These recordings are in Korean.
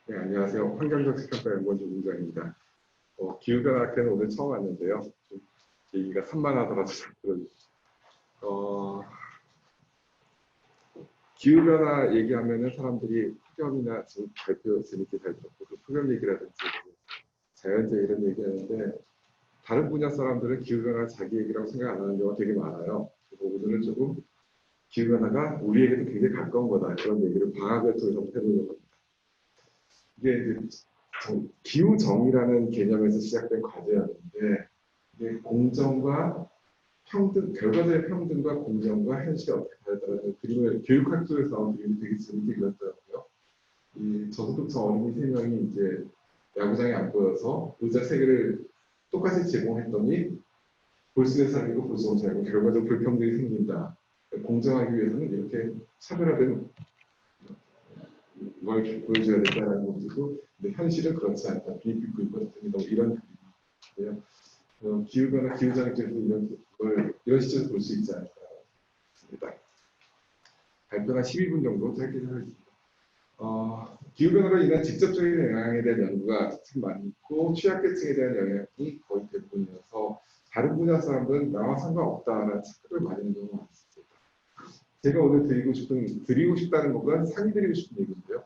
네, 안녕하세요. 환경적 식평가 연구원 조국장입니다. 기후변화학회는 오늘 처음 왔는데요. 좀 얘기가 산만하더라도 잘 들어주세요. 기후변화 얘기하면은 사람들이 폭염이나 지금 발표 재밌게 잘 듣고 그 폭염 얘기라든지 자연재해 이런 얘기하는데 다른 분야 사람들은 기후변화 자기 얘기라고 생각 안 하는 경우가 되게 많아요. 그래서 오늘은 조금 기후변화가 우리에게도 굉장히 가까운 거다 그런 얘기를 방학을 통해서 해보려고 합니다. 이게 이제 기후정의라는 개념에서 시작된 과제였는데 이게 공정과 평등, 결과적인 평등과 공정과 현실이 어떻게 다르다는 그림을 교육학교에서 나온 그림이 되게 재밌게 그렸더라고요. 이 저소득층 어린이 3명이 이제 야구장에 안 보여서 의자 3개를 똑같이 제공했더니 볼 수 있는 사람이고 볼 수 없는 사람이고 결과적으로 불평등이 생긴다. 공정하기 위해서는 이렇게 차별화된 걸 보여줘야 된다는 것이고, 근데 현실은 그렇지 않다. 비입고 있거든요. 이런 그림이고요. 기후변화, 기후장애에서 이런 시점에서 볼 수 있지 않을까 싶습니다. 발표가 12분 정도 짧게 하겠습니다. 기후변화로 인한 직접적인 영향에 대한 연구가 참 많고 취약계층에 대한 영향이 거의 대부분이어서 다른 분야 사람들은 나와 상관없다라는 착각을 많이 하는 경우가 많습니다. 제가 오늘 드리고 싶다는 것은 상의 드리고 싶은 얘기인데요.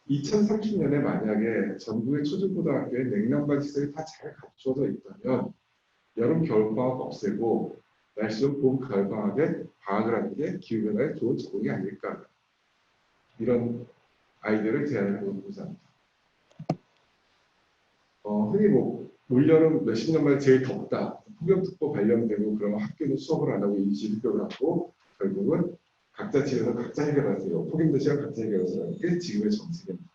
2030년에 만약에 전국의 초중고등학교에 냉난방 시설이 다 잘 갖춰져 있다면 여름 겨울방학 없애고 날씨 좋은 봄 가을방학에 방학을 하는 게 기후변화에 좋은 적응이 아닐까, 이런 아이디어를 제안해 보고자 합니다. 흔히 올여름 몇십 년 만에 제일 덥다, 폭염특보 발령되고 그러면 학교는 수업을 안 하고 임시휴교를 하고 결국은 각자 집에서 각자 해결하세요. 폭염 대시간 각자 해결하세요. 게 지금의 정책입니다.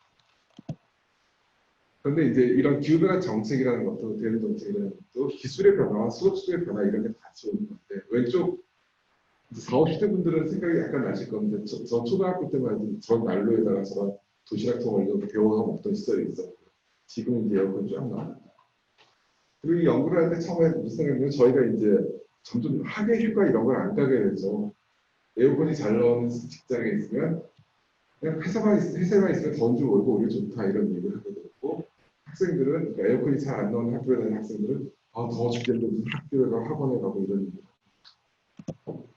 그런데 이제 이런 기후변화 정책이라는 것도, 대응 정책이라는 것도 기술의 변화와 수업 수의 변화 이런 게 같이 오는 건데, 왼쪽 40, 50대 분들은 생각이 약간 나실 건데, 저 초등학교 때만 해도 저 난로에다가 저런 도시락통 올려서 데워서 먹던 시절이 있었고요. 지금 이제 에어컨 쫙 나옵니다. 그리고 이 연구를 하는데 처음에 무슨 생각이냐면, 저희가 이제 점점 학예 휴가 이런 걸 안 가게 되죠. 에어컨이 잘 나오는 직장에 있으면 그냥 회사만 있으면 돈 좀 벌고 오히려 좋다 이런 얘기를 하게 되고, 학생들은 그러니까 에어컨이 잘 안 나오는 학교에 다니는 학생들은 더워 죽겠는데 무슨 학교에 가고 학원에 가고 이런 얘기를 합니다.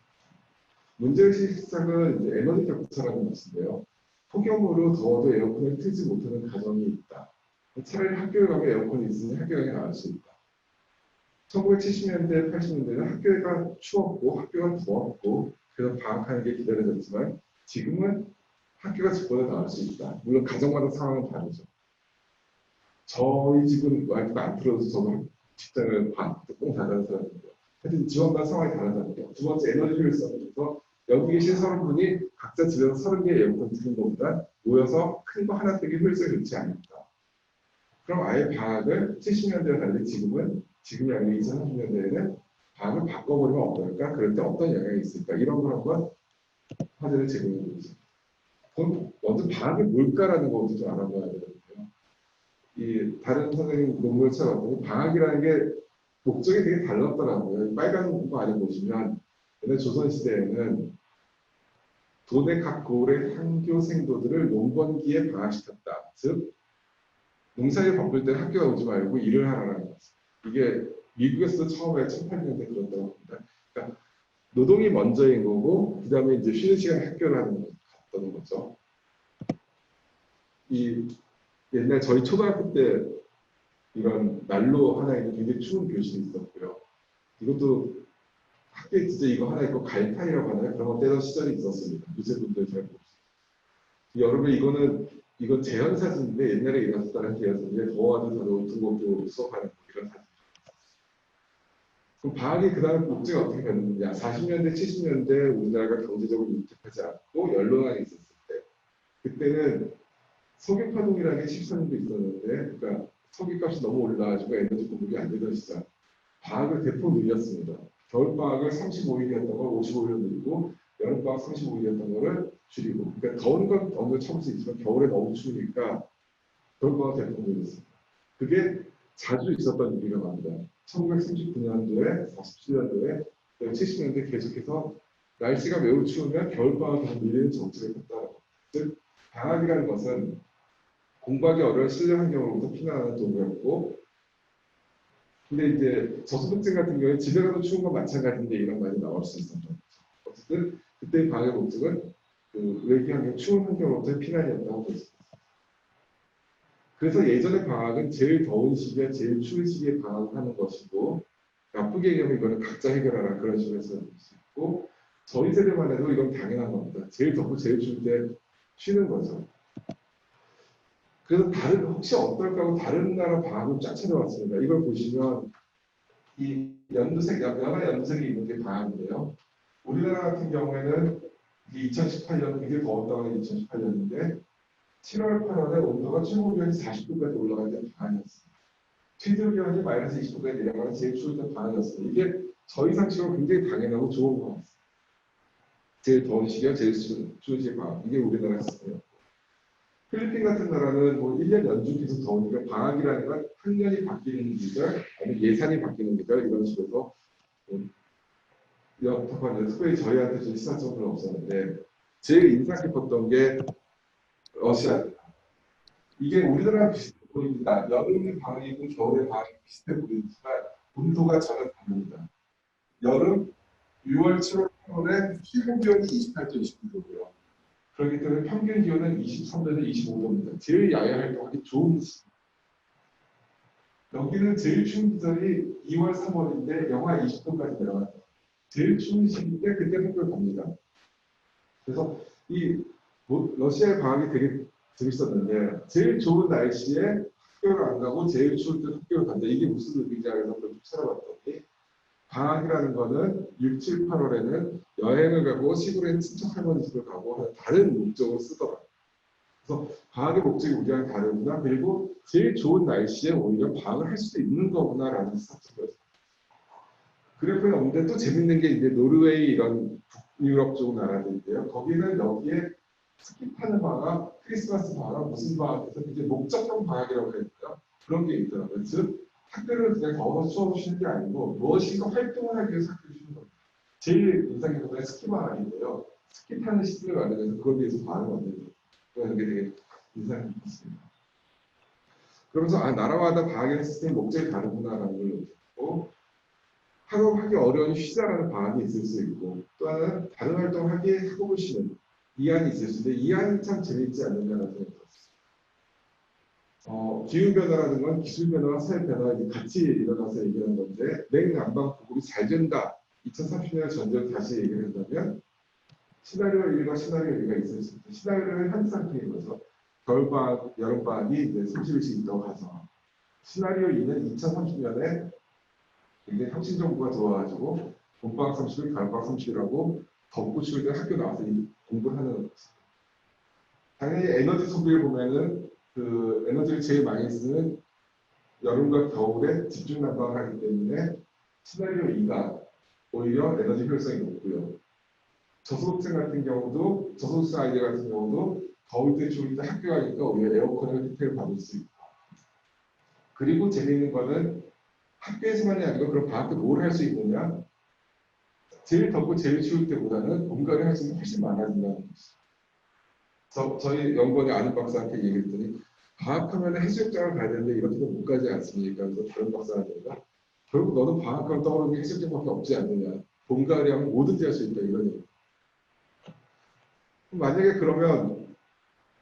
문제의식상은 이제 에너지 격차라는 것인데요. 폭염으로 더워도 에어컨을 틀지 못하는 가정이 있다. 차라리 학교에 가면 에어컨이 있으니 학교에 나갈 수 있다. 1970년대, 80년대는 학교가 추웠고 학교가 더웠고 그래서 방학하는 게 기다려졌지만 지금은 학교가 집보다 나을 수 있다. 물론 가정마다 상황은 다르죠. 저희 집은 와이프가 안 틀어서 저도 직장을 꽁 닫아는 사람인데요. 하여튼 지원과 상황이 다르다는 거. 두 번째, 에너지 효율성에서 여기 계신 30분이 각자 집에서 30개의 에어컨 틀는 것보다 모여서 큰 거 하나 뜨기 효율성이 좋지 않을까. 그럼 아예 방학을 70년대와 달리 지금이 아니라 2030년대에는 방학을 바꿔버리면 어떨까? 그럴 때 어떤 영향이 있을까? 이런 걸 한번 화제를 제공해 보겠습니다. 그럼 먼저 방학이 뭘까라는 것부터 좀 알아봐야 되거든요. 이 다른 선생님 논문을 찾아봤더니 방학이라는 게 목적이 되게 달랐더라고요. 빨간 거 안에 보시면 옛날 조선시대에는 도내 각 고을의 향교 생도들을 농번기에 방학시켰다. 즉 농사일 바쁠 때 학교가 오지 말고 일을 하라는 거죠. 이게 미국에서도 처음에 1800년대 그렇다고 합니다. 그러니까 노동이 먼저인 거고 그 다음에 이제 쉬는 시간에 학교를 하는 거죠. 이 옛날 저희 초등학교 때 이런 난로 하나 있는 굉장히 추운 교실이 있었고요. 이것도 학교에 진짜 이거 하나 있고 갈판이라고 하나요? 그런 거 떼던 시절이 있었습니다. 요새 분들 잘 모르시죠. 여러분 이건 재현 사진인데 옛날에 일어났다는 재현사진인데 더워도 다들 등곡도 수업하는 이런 사진. 그럼 방학이 그 다음에 목적이 어떻게 됐느냐? 40년대, 70년대 우리나라가 경제적으로 위태하지 않고 연로난이 있었을 때, 그때는 석유파동이라는 게 14년도 있었는데, 그러니까 석유값이 너무 올라가지고 에너지 공급이 안 되던 시절, 방학을 대폭 늘렸습니다. 겨울방학을 35일이었던 걸 55일로 늘리고, 여름방학 35일이었던 거를 줄이고, 그러니까 더운 건 어느 정도 참을 수 있지만 겨울에 너무 추우니까 겨울방학 대폭 늘렸습니다. 그게 자주 있었던 일이라고 합니다. 1939년도에, 47년도에, 70년도에 계속해서 날씨가 매우 추우면 겨울방학을 늘리는 정책을 했다라고. 즉, 방학이라는 것은 공부하기 어려운 실내 환경으로부터 피난하는 도구였고, 근데 이제 저소득층 같은 경우에 집에 가서 추운 건 마찬가지인데 이런 말이 나올 수 있었죠. 어쨌든 그때 방의 목적은 그 외기 환경, 추운 환경으로부터 피난이었다고 볼 수 있습니다. 그래서 예전의 방학은 제일 더운 시기와 제일 추운 시기에 방학을 하는 것이고, 나쁘게 얘기하면 이거는 각자 해결하라 그런 식으로 해서 볼 수 있고, 저희 세대만 해도 이건 당연한 겁니다. 제일 덥고 제일 추울 때 쉬는 거죠. 그래서 혹시 어떨까 하고 다른 나라 방학을 쫙 찾아봤습니다. 이걸 보시면 이 연두색, 연한 연두색이 있는 게 방학인데요. 우리나라 같은 경우에는 2018년, 굉장히 더웠다고 하는 2018년인데 7월, 8월에 온도가 최고 기온이 40도까지 올라갈 때 방학이었습니다. 최저 기온이 마이너스 20도까지 내려가는 제일 추울 때 방학이었습니다. 이게 저희 상식으로 굉장히 당연하고 좋은 것 같습니다. 제일 더운 시기와 제일 추운 시기 방학. 이게 우리나라 시스템이에요. 필리핀 같은 나라는 뭐 1년 연중 계속 더우니까 방학이라는 건 학년이 바뀌는 계절, 아니면 예산이 바뀌는 계절 이런 식으로 답답한 특별히 저희한테 좀 시사점은 없었는데 제일 인상 깊었던 게 러시아. 이게 우리나라랑 비슷해 보입니다. 여름에 방학이고 겨울에 방학이 비슷해 보이지만 온도가 전혀 다릅니다. 여름 6월, 7월, 8월에 최고 기온이 28도, 29도고요. 그렇기 때문에 평균 기온은 23도에서 25도입니다. 제일 야외 활동하기 좋은 시기. 여기는 제일 추운 계절이 2월, 3월인데 영하 20도까지 내려가요. 제일 추운 시기인데 그때 학교를 갑니다. 그래서 이 러시아의 방학이 되게 재밌었는데 제일 좋은 날씨에 학교를 안 가고 제일 추울 때 학교를 간다. 이게 무슨 의미인지 알아서 좀 찾아봤더니 방학이라는 거는 6, 7, 8월에는 여행을 가고 시골에 친척 할머니 집을 가고 하는 다른 목적으로 쓰더라고요. 그래서 방학의 목적이 우리랑 다르구나. 그리고 제일 좋은 날씨에 오히려 방학을 할 수도 있는 거구나라는 스타트였어요. 그래프에 없는데 또 재밌는 게 이제 노르웨이 이런 북유럽 쪽 나라들인데요. 거기는 여기에 스키 타는 방학, 크리스마스 방학, 무슨 방학에서 이제 목적형 방학이라고 그랬어요. 그런 게 있더라고요. 즉 학교를 그냥 더워서 수업 쉬는 게 아니고 무엇인가 활동을 하기 위해서 학교를 쉬는 겁니다. 제일 인상 깊은 건 스키 방학인데요. 스키 타는 시즌을 만들면서 그걸 위해서 방학을 만들고 그런 게 되게 인상 깊었습니다. 그러면서 나라마다 방학의 시스템 목적이 다르구나라는 걸 느꼈고 하루 하기 어려운 쉬자라는 방학이 있을 수 있고 또 하나는 다른 활동을 하기에 학업을 쉬는 이안이 있을 수 있는데 이안이 참 재미있지 않느냐라는 생각이 들었습니다. 기후변화라는 건 기술변화와 사회변화가 같이 일어나서 얘기하는 건데 냉난방 보급이 잘 된다. 2030년 전제로 다시 얘기를 한다면 시나리오 1과 시나리오 2가 있을 수 있다. 시나리오는 현 상태인 거죠. 겨울방학, 여름방학이 이제 30일씩 있다고 가서 시나리오 2는 2030년에 굉장히 혁신정부가 들어와가지고 봄방학 30일, 가을방학 30일하고 덥고 추울 때 학교 나와서 공부를 하는 거죠. 당연히 에너지 소비를 보면은 그 에너지를 제일 많이 쓰는 여름과 겨울에 집중 난방을 하기 때문에 시나리오 2가 오히려 에너지 효율성이 높고요. 저소득층 같은 경우도 저소득층 아이들 같은 경우도 더울 때 추울 때 학교 가니까 오히려 에어컨을 혜택을 받을 수 있고 그리고 재미있는 거는 학교에서만이 아니고 그럼 방학 때 뭘 할 수 있느냐 제일 덥고 제일 추울 때보다는 뭔가를 할 수 있는 게 훨씬 많아진다는 거죠. 저희 연구원의 아는 박사한테 얘기했더니 방학하면 해수욕장을 가야 되는데 이렇게도 못 가지 않습니까? 그래서 다른 박사한테가 결국 너는 방학하면 떠오르는 게 해수욕장밖에 없지 않느냐. 봄, 가을이 하면 뭐든지 할 수 있다 이런 얘기. 만약에 그러면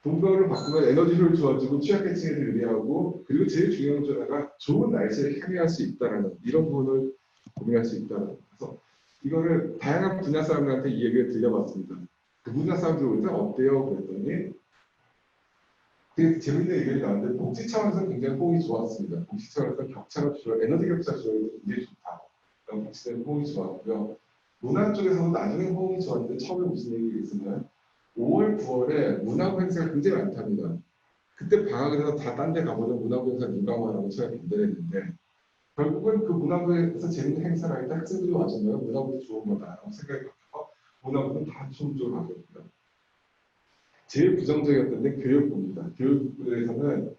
봄, 가을을 바꾸면 에너지 효율 좋아지고 취약계층에도 유리하고 그리고 제일 중요한 것 중 하나가 좋은 날씨를 향유할 수 있다는 이런 부분을 고민할 수 있다는 그래서 이거를 다양한 분야 사람들한테 이 얘기를 들려봤습니다. 그 분야 사람들 올 때 어때요? 그랬더니 되게 재밌는 의견이 나왔는데 복지 차원에서 굉장히 호응이 좋았습니다. 복지 차원에서 격차가 줄어 에너지 격차 줄어도 굉장히 좋다. 복지는 호응이 좋았고요. 문화 쪽에서는 나중에 호응이 좋았는데 처음에 무슨 얘기가 있었나요? 5월, 9월에 문화부 행사가 굉장히 많답니다. 그때 방학에서 다 딴 데 가보면 문화부 행사 민감하라고 제가 반대를 했는데 결국은 그 문화부에서 재밌는 행사를 할 때 학생들이 와주면 문화부도 좋은 거다라고 생각이 바뀌어서 문화부는 다 좋은 쪽으로 가거든요. 제일 부정적이었던 게 교육부입니다. 교육부에서는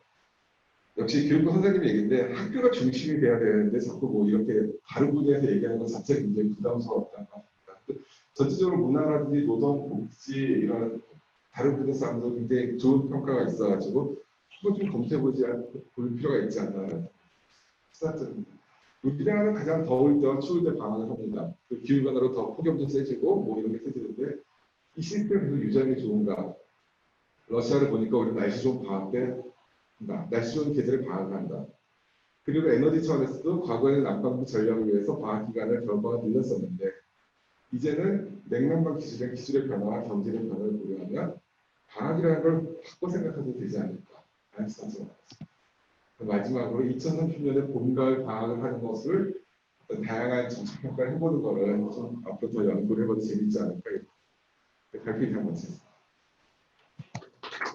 역시 교육부 선생님이 얘기인데 학교가 중심이 돼야 되는데 자꾸 뭐 이렇게 다른 분야에서 얘기하는 것 자체가 굉장히 부담스러웠다고 합니다. 전체적으로 문화라든지 노동, 복지 이런 다른 분야 사람도 굉장히 좋은 평가가 있어가지고 한번 좀 볼 필요가 있지 않나 시사점입니다. 우리나라는 가장 더울 때와 추울 때 방학을 합니다. 그 기후변화로 더 폭염도 세지고 뭐 이런 게 세지는데 이 시스템이 계속 유지하는 게 좋은가? 러시아를 보니까 우리 날씨 좋은 방학 때 날씨 좋은 계절에 방학을 한다. 그리고 에너지 차원에서도 과거에는 난방비 전략을 위해서 방학 기간을 겨울방학 늘렸었는데 이제는 냉난방 기술의 변화와 경제의 변화를 고려하면 방학이라는 걸 바꿔 생각해도 되지 않을까 하는 시각을 마지막으로 2030년에 봄, 가을 방학을 하는 것을 어떤 다양한 정책 평가를 해보는 거를 좀 앞으로 더 연구를 해봐도 재밌지 않을까 발표 이상 마치겠습니다.